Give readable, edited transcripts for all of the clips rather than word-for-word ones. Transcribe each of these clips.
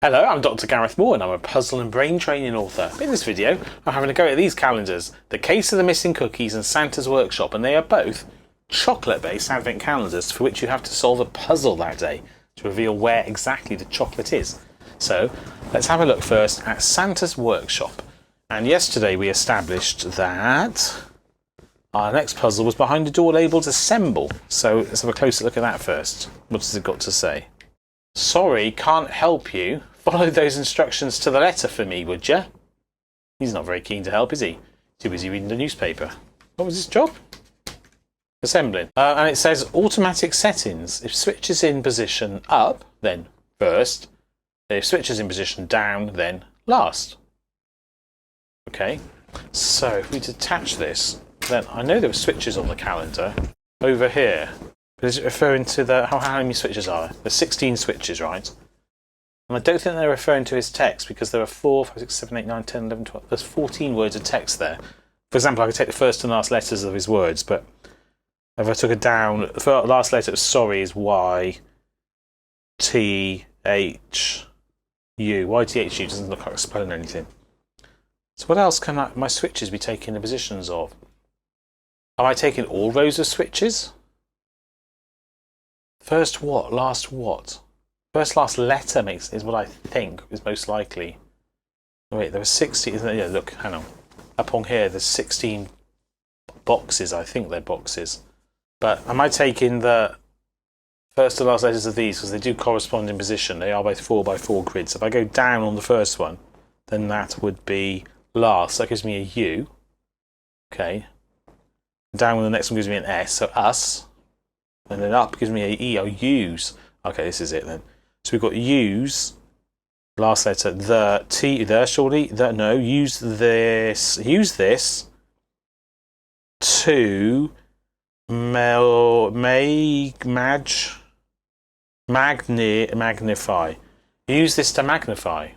Hello, I'm Dr. Gareth Moore and I'm a puzzle and brain training author. In this video, I'm having a go at these calendars, The Case of the Missing Cookies and Santa's Workshop, and they are both chocolate-based advent calendars for which you have to solve a puzzle that day to reveal where exactly the chocolate is. So, let's have a look first at Santa's Workshop. And yesterday we established that our next puzzle was behind a door labelled Assemble. So let's have a closer look at that first. What has it got to say? Sorry, can't help you. Follow those instructions to the letter for me, would you? He's not very keen to help, is he? Too busy reading the newspaper. What was his job? Assembling. And it says automatic settings. If switch is in position up, then first. If switch is in position down, then last. Okay, so if we detach this, then I know there were switches on the calendar over here. But is it referring to how many switches are there? There's 16 switches, right? And I don't think they're referring to his text because there are 4, 5, 6, 7, 8, 9, 10, 11, 12. There's 14 words of text there. For example, I could take the first and last letters of his words, but if I took it down, the last letter of sorry is Y, T, H, U. Y, T, H, U doesn't look like a spelling or anything. So what else can my switches be taking the positions of? Am I taking all rows of switches? First what? Last what? First last letter is what I think is most likely. Oh, wait, there were 16. Yeah, look, hang on. Up on here, there's 16 boxes. I think they're boxes. But am I taking the first and last letters of these because they do correspond in position? They are both 4x4 grids. If I go down on the first one, then that would be last. That gives me a U. Okay. Down on the next one gives me an S. So us. And then up gives me a E, or U's. Okay, this is it then. So we've got U's, last letter, the T, there surely, no, use this to magnify. Use this to magnify,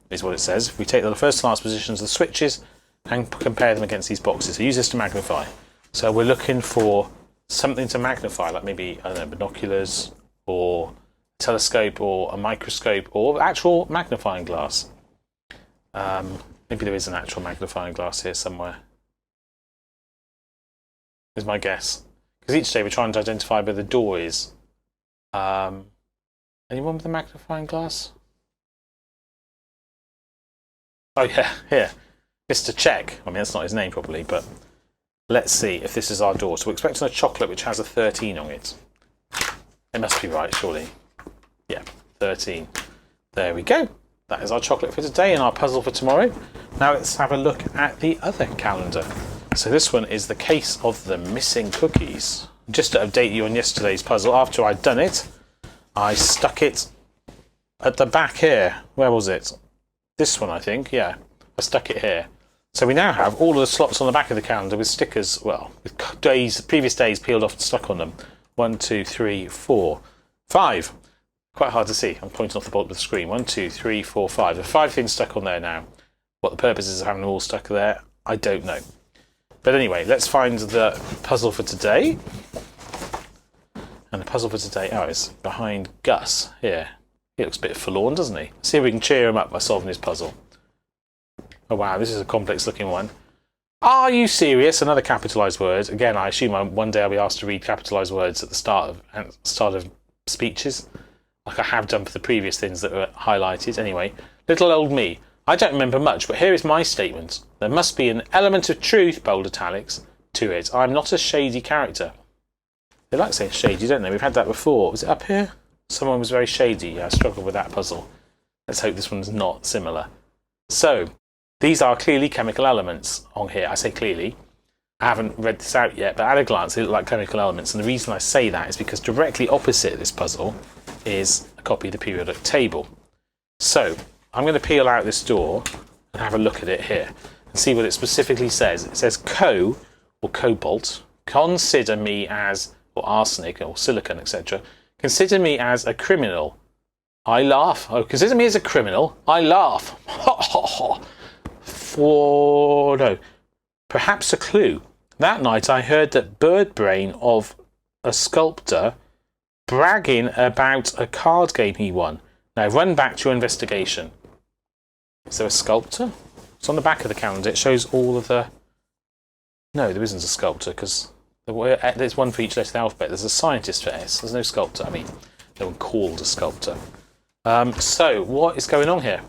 is what it says. If we take the first and last positions of the switches and compare them against these boxes. So use this to magnify. So we're looking for something to magnify, like maybe, I don't know, binoculars or telescope or a microscope or actual magnifying glass. Maybe there is an actual magnifying glass here somewhere, is my guess. Because each day we're trying to identify where the door is. Anyone with a magnifying glass? Oh yeah, here. Mr. Check. I mean, that's not his name probably, but let's see if this is our door. So we're expecting a chocolate which has a 13 on it. It must be right, surely. Yeah, 13. There we go. That is our chocolate for today and our puzzle for tomorrow. Now let's have a look at the other calendar. So this one is The Case of the Missing Cookies. Just to update you on yesterday's puzzle, after I'd done it, I stuck it at the back here. Where was it? This one, I think. Yeah, I stuck it here. So we now have all of the slots on the back of the calendar with stickers, well, with previous days peeled off and stuck on them. 1, 2, 3, 4, 5. Quite hard to see. I'm pointing off the bottom of the screen. 1, 2, 3, 4, 5. There are 5 things stuck on there now. What the purpose is of having them all stuck there, I don't know. But anyway, let's find the puzzle for today. And the puzzle for today, is behind Gus here. He looks a bit forlorn, doesn't he? Let's see if we can cheer him up by solving his puzzle. Oh wow, this is a complex looking one. Are you serious? Another capitalised word. Again, I assume one day I'll be asked to read capitalised words at the start of speeches, like I have done for the previous things that were highlighted. Anyway, little old me. I don't remember much, but here is my statement. There must be an element of truth, bold italics, to it. I'm not a shady character. They like saying shady, don't they? We've had that before. Was it up here? Someone was very shady. Yeah, I struggled with that puzzle. Let's hope this one's not similar. So, these are clearly chemical elements on here. I say clearly. I haven't read this out yet, but at a glance they look like chemical elements. And the reason I say that is because directly opposite this puzzle is a copy of the periodic table. So I'm going to peel out this door and have a look at it here and see what it specifically says. It says or cobalt, consider me as, or arsenic or silicon, etc. Consider me as a criminal. I laugh. Oh, consider me as a criminal. I laugh. Ha ha ha. Perhaps a clue. That night I heard that bird brain of a sculptor bragging about a card game he won. Now run back to your investigation. Is there a sculptor? It's on the back of the calendar. It shows all of the... No, there isn't a sculptor because there's one for each letter of the alphabet. There's a scientist for S. There's no sculptor. I mean, no one called a sculptor. So what is going on here?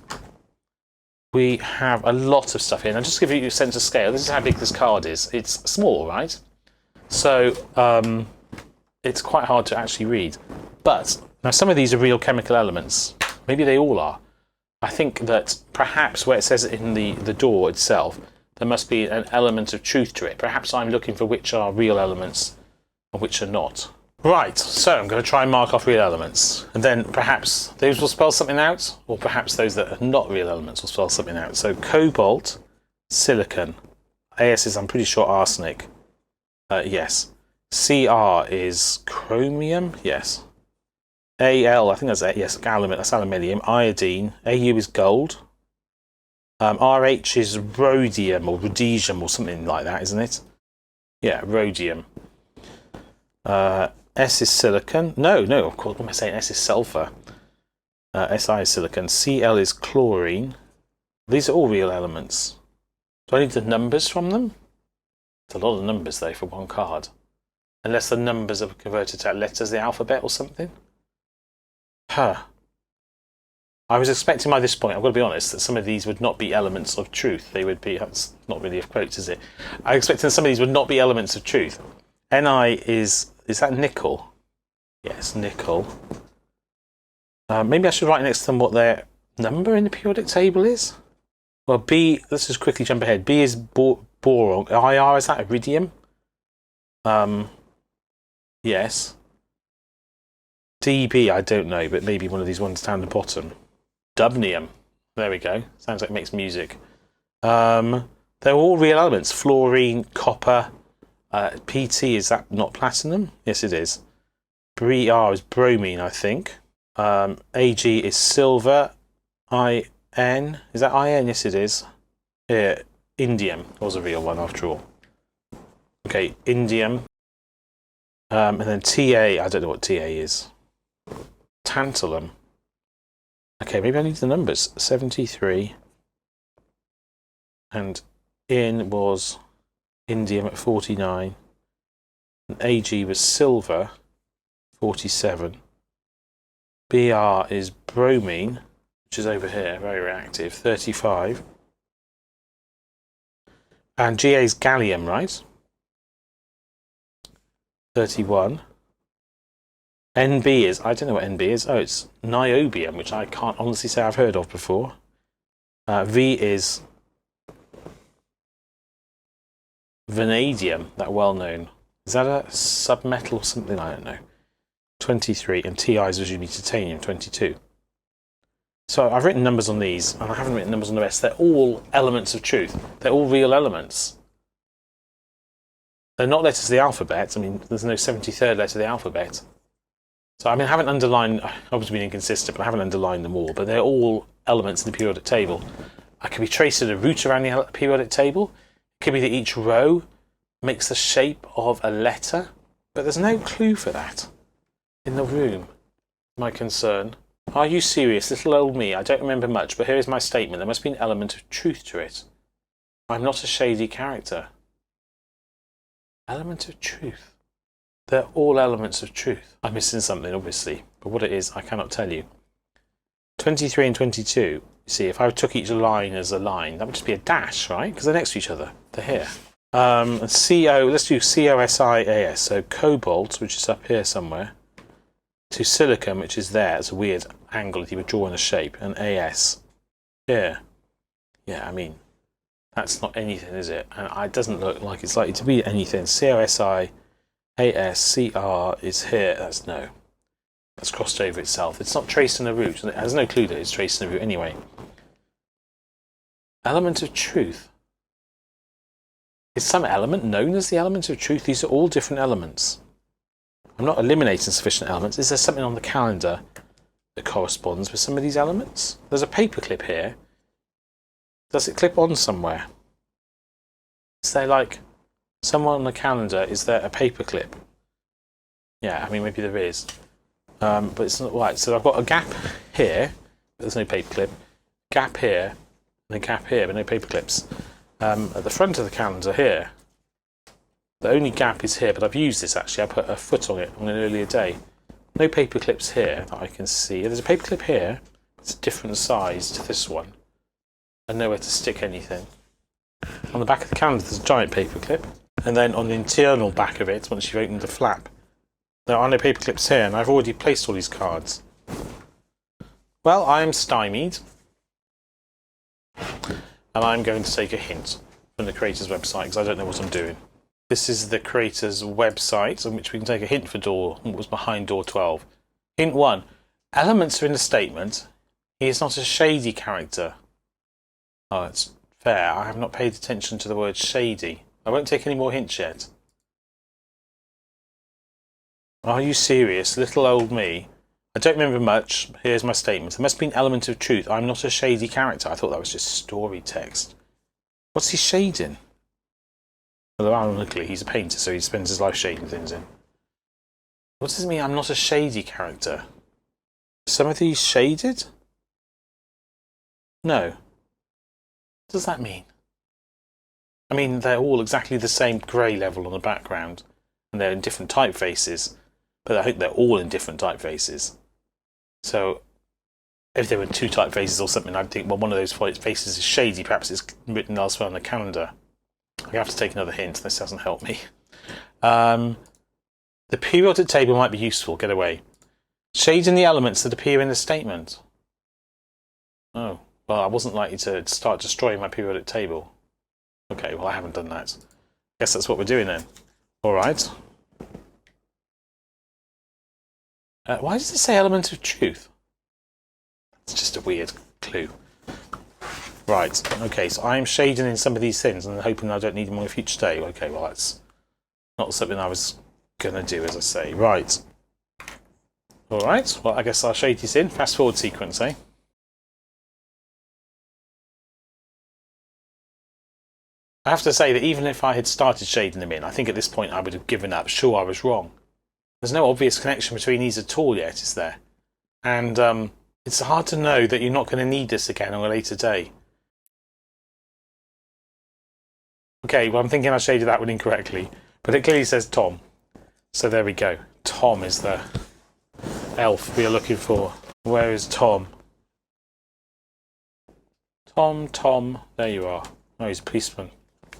We have a lot of stuff here. Now, just to give you a sense of scale, this is how big this card is. It's small, right? So it's quite hard to actually read. But now some of these are real chemical elements. Maybe they all are. I think that perhaps where it says it in the door itself, there must be an element of truth to it. Perhaps I'm looking for which are real elements and which are not. Right, so I'm going to try and mark off real elements. And then perhaps those will spell something out, or perhaps those that are not real elements will spell something out. So cobalt, silicon. AS is, I'm pretty sure, arsenic. Yes. CR is chromium. Yes. AL, I think that's yes, that's aluminium. Iodine. AU is gold. RH is rhodium or rhodesium or something like that, isn't it? Yeah, rhodium. S is silicon. No, of course. What am I saying? S is sulfur. Si is silicon. Cl is chlorine. These are all real elements. Do I need the numbers from them? It's a lot of numbers though for one card. Unless the numbers are converted to letters of the alphabet or something. Huh. I was expecting by this point, I've got to be honest, that some of these would not be elements of truth. They would be, that's not really a quote, is it? I expected that some of these would not be elements of truth. Ni is that nickel? Yes, nickel. Maybe I should write next to them what their number in the periodic table is. Well, B, let's just quickly jump ahead. B is boron. IR, is that iridium? Yes. DB, I don't know, but maybe one of these ones down the bottom. Dubnium. There we go. Sounds like it makes music. They're all real elements. Fluorine, copper. PT, is that not platinum? Yes, it is. BR is bromine, I think. AG is silver. IN, is that IN? Yes, it is. Indium was a real one after all. Okay, indium. And then TA, I don't know what TA is. Tantalum. Okay, maybe I need the numbers. 73. And in was indium at 49. And AG was silver, 47. BR is bromine, which is over here, very reactive, 35. And GA is gallium, right? 31. NB is, I don't know what NB is. Oh, it's niobium, which I can't honestly say I've heard of before. V is vanadium, that well known. Is that a submetal or something? I don't know. 23. And TI is usually titanium, 22. So I've written numbers on these, and I haven't written numbers on the rest. They're all elements of truth. They're all real elements. They're not letters of the alphabet. I mean, there's no 73rd letter of the alphabet. So I mean, I haven't underlined, I've obviously been inconsistent, but I haven't underlined them all. But they're all elements in the periodic table. I can be tracing a route around the periodic table. It could be that each row makes the shape of a letter, but there's no clue for that in the room. My concern. Are you serious? Little old me, I don't remember much, but here is my statement. There must be an element of truth to it. I'm not a shady character. Element of truth. They're all elements of truth. I'm missing something, obviously, but what it is, I cannot tell you. 23 and 22. You see, if I took each line as a line, that would just be a dash, right? Because they're next to each other. They're here. CO, let's do COSIAS. So cobalt, which is up here somewhere, to silicon, which is there. It's a weird angle if you were drawing a shape. And AS. Here. Yeah, I mean, that's not anything, is it? And it doesn't look like it's likely to be anything. COSI. ASCR is here. That's no. That's crossed over itself. It's not tracing a route. It has no clue that it's tracing a route anyway. Element of truth. Is some element known as the element of truth? These are all different elements. I'm not eliminating sufficient elements. Is there something on the calendar that corresponds with some of these elements? There's a paperclip here. Does it clip on somewhere? Is there like somewhere on the calendar, is there a paperclip? Yeah, I mean, maybe there is. But it's not right. So I've got a gap here. There's no paperclip. Gap here, and a gap here, but no paper clips. At the front of the calendar here, the only gap is here, but I've used this actually. I put a foot on it on an earlier day. No paper clips here that I can see. There's a paper clip here. It's a different size to this one. And nowhere to stick anything. On the back of the calendar, there's a giant paper clip. And then on the internal back of it, once you've opened the flap, there are no paper clips here, and I've already placed all these cards. Well, I am stymied. And I'm going to take a hint from the creator's website because I don't know what I'm doing. This is the creator's website on which we can take a hint for what was behind door 12. Hint 1. Elements are in the statement. He is not a shady character. Oh, it's fair. I have not paid attention to the word shady. I won't take any more hints yet. Are you serious? Little old me. I don't remember much. Here's my statement. There must be an element of truth. I'm not a shady character. I thought that was just story text. What's he shading? Well, ironically, he's a painter, so he spends his life shading things in. What does it mean, I'm not a shady character? Some of these shaded? No. What does that mean? I mean, they're all exactly the same grey level on the background, and they're in different typefaces, but I think they're all in different typefaces. So, if there were two typefaces or something, I'd think, well, one of those faces is shady, perhaps it's written elsewhere on the calendar. I have to take another hint, this doesn't help me. The periodic table might be useful, get away. Shading the elements that appear in the statement. Oh, well, I wasn't likely to start destroying my periodic table. Okay, well, I haven't done that. Guess that's what we're doing then. Alright. Why does it say element of truth? It's just a weird clue. Right, okay, so I'm shading in some of these things and hoping I don't need them on a future day. Okay, well, that's not something I was going to do, as I say. Right. Alright, well, I guess I'll shade this in. Fast forward sequence, eh? I have to say that even if I had started shading them in, I think at this point I would have given up. Sure, I was wrong. There's no obvious connection between these at all yet, is there? And it's hard to know that you're not going to need this again on a later day. Okay, well, I'm thinking I shaded that one incorrectly, but it clearly says Tom. So there we go. Tom is the elf we are looking for. Where is Tom? Tom, there you are. Oh, he's a policeman.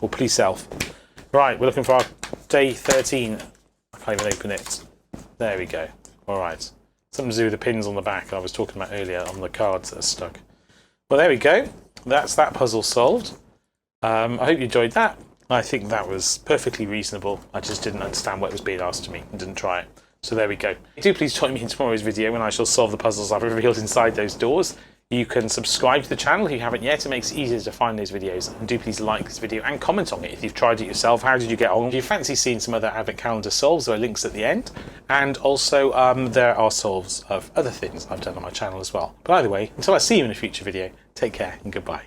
Or police elf. Right, we're looking for our day 13. I can't even open it. There we go. Alright. Something to do with the pins on the back I was talking about earlier on the cards that are stuck. Well, there we go. That's that puzzle solved. I hope you enjoyed that. I think that was perfectly reasonable. I just didn't understand what was being asked of me and didn't try it. So there we go. Do please join me in tomorrow's video when I shall solve the puzzles I've revealed inside those doors. You can subscribe to the channel if you haven't yet. It makes it easier to find those videos. And do please like this video and comment on it if you've tried it yourself. How did you get on? If you fancy seeing some other Advent Calendar solves, there are links at the end. And also there are solves of other things I've done on my channel as well. But either way, until I see you in a future video, take care and goodbye.